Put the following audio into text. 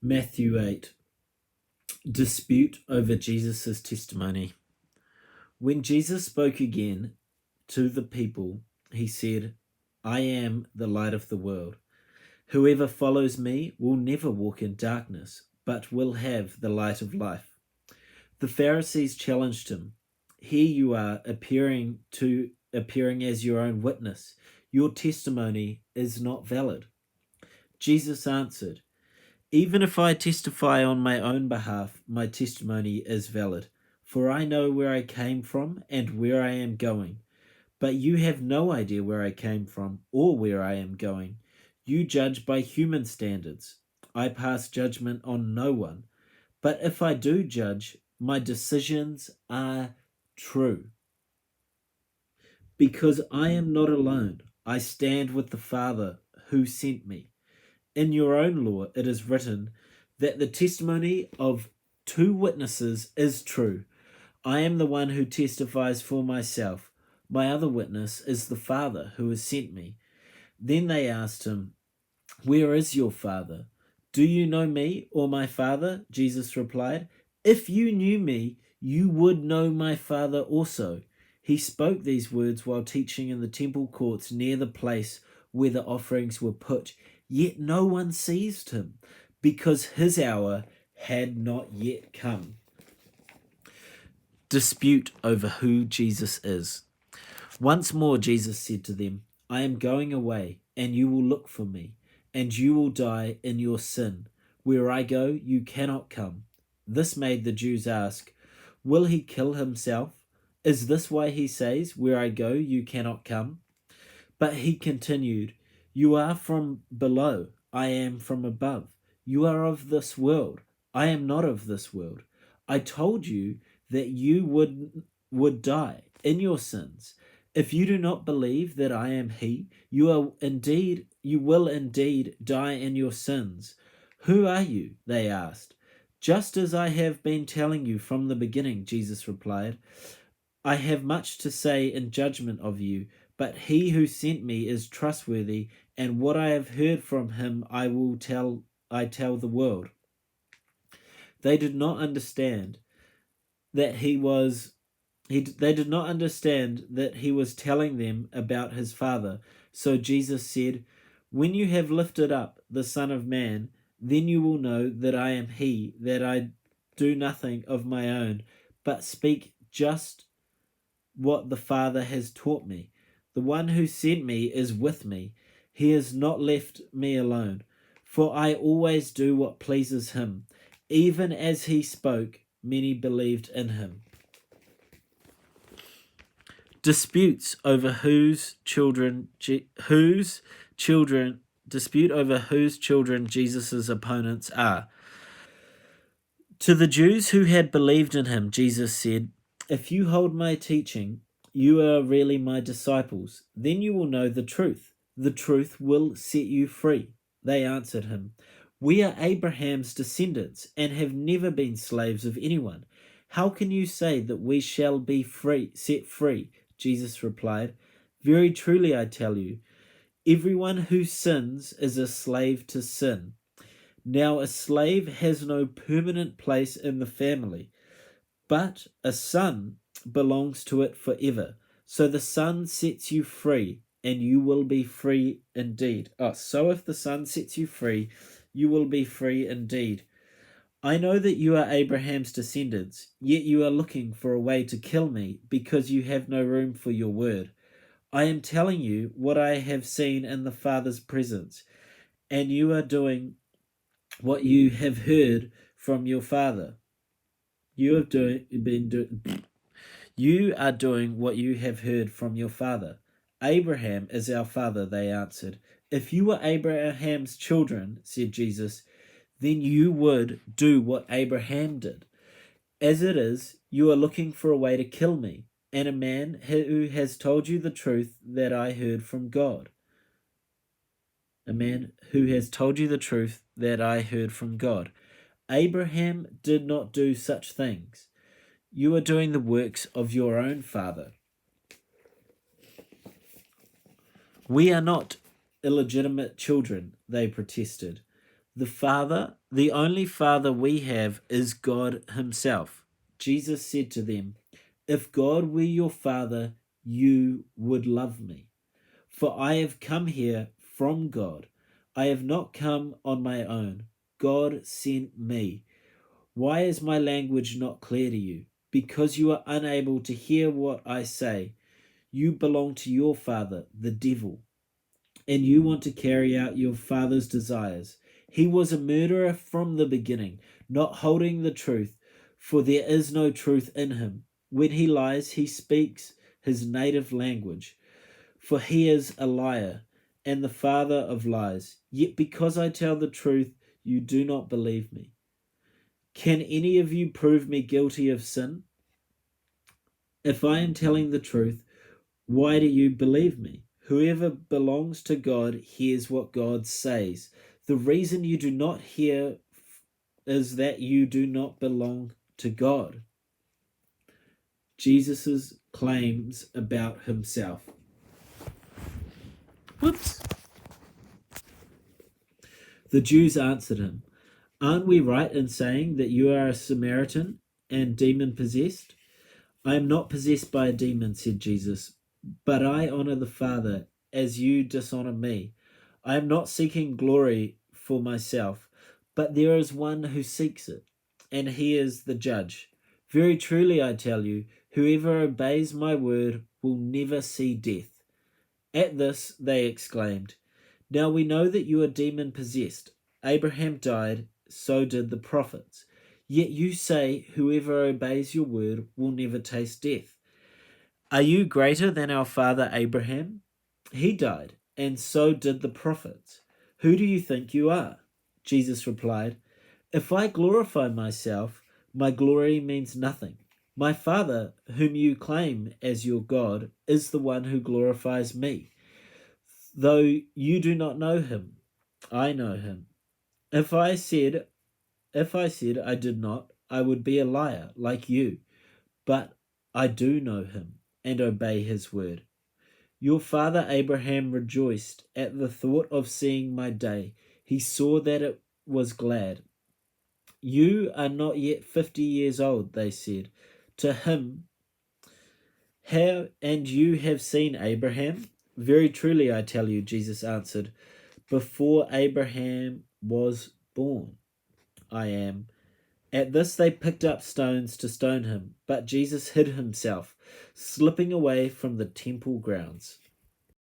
Matthew 8. Dispute over Jesus' testimony. When Jesus spoke again to the people, he said, I am the light of the world. Whoever follows me will never walk in darkness, but will have the light of life. The Pharisees challenged him. Here you are appearing as your own witness. Your testimony is not valid. Jesus answered, Even if I testify on my own behalf, my testimony is valid, for I know where I came from and where I am going. But you have no idea where I came from or where I am going. You judge by human standards. I pass judgment on no one. But if I do judge, my decisions are true. Because I am not alone, I stand with the Father who sent me. In your own law, it is written that the testimony of two witnesses is true. I am the one who testifies for myself. My other witness is the Father who has sent me. Then they asked him, Where is your Father? Do you know me or my Father? Jesus replied, If you knew me, you would know my Father also. He spoke these words while teaching in the temple courts near the place where the offerings were put. Yet no one seized him, because his hour had not yet come. Dispute over who Jesus is. Once more Jesus said to them, I am going away, and you will look for me, and you will die in your sin. Where I go, you cannot come. This made the Jews ask, Will he kill himself? Is this why he says, Where I go, you cannot come? But he continued, You are from below, I am from above. You are of this world, I am not of this world. I told you that you would die in your sins. If you do not believe that I am he, you will indeed die in your sins. Who are you? They asked. Just as I have been telling you from the beginning, Jesus replied. I have much to say in judgment of you, but he who sent me is trustworthy, and what I have heard from him I tell the world. They did not understand that he was telling them about his Father. So Jesus said, When you have lifted up the Son of Man, then you will know that I am he, that I do nothing of my own, but speak just what the Father has taught me. The one who sent me is with me. He has not left me alone, for I always do what pleases him. Even as he spoke, many believed in him. Dispute over whose children Jesus' opponents are. To the Jews who had believed in him, Jesus said, If you hold my teaching, you are really my disciples. Then you will know the truth. The truth will set you free. They answered him, We are Abraham's descendants and have never been slaves of anyone. How can you say that we shall be set free? Jesus replied, Very truly I tell you, everyone who sins is a slave to sin. Now a slave has no permanent place in the family, but a son belongs to it forever. So the Son sets you free, and you will be free indeed. So if the Son sets you free, you will be free indeed. I know that you are Abraham's descendants, yet you are looking for a way to kill me, because you have no room for your word. I am telling you what I have seen in the Father's presence, and you are doing what you have heard from your father. You are doing what you have heard from your father. Abraham is our father, they answered. If you were Abraham's children, said Jesus, then you would do what Abraham did. As it is, you are looking for a way to kill me, and a man who has told you the truth that I heard from God. A man who has told you the truth that I heard from God. Abraham did not do such things. You are doing the works of your own father. We are not illegitimate children, they protested. The only Father we have is God Himself. Jesus said to them, If God were your Father, you would love me. For I have come here from God. I have not come on my own. God sent me. Why is my language not clear to you? Because you are unable to hear what I say. You belong to your father, the devil, and you want to carry out your father's desires. He was a murderer from the beginning, not holding the truth, for there is no truth in him. When he lies, he speaks his native language, for he is a liar and the father of lies. Yet because I tell the truth, you do not believe me. Can any of you prove me guilty of sin? If I am telling the truth, why do you believe me? Whoever belongs to God hears what God says. The reason you do not hear is that you do not belong to God. Jesus' claims about himself. Whoops. The Jews answered him, Aren't we right in saying that you are a Samaritan and demon possessed? I am not possessed by a demon, said Jesus, but I honor the Father as you dishonor me. I am not seeking glory for myself, but there is one who seeks it, and he is the judge. Very truly I tell you, whoever obeys my word will never see death. At this they exclaimed, Now we know that you are demon possessed. Abraham died, so did the prophets. Yet you say, Whoever obeys your word will never taste death. Are you greater than our father Abraham? He died, and so did the prophets. Who do you think you are? Jesus replied, If I glorify myself, my glory means nothing. My Father, whom you claim as your God, is the one who glorifies me. Though you do not know him, I know him. If I said I did not, I would be a liar like you. But I do know him and obey his word. Your father Abraham rejoiced at the thought of seeing my day. He saw that it was glad. You are not yet 50 years old, they said. To him, and you have seen Abraham? Very truly I tell you, Jesus answered, before Abraham was born, I am. At this they picked up stones to stone him, but Jesus hid himself, slipping away from the temple grounds.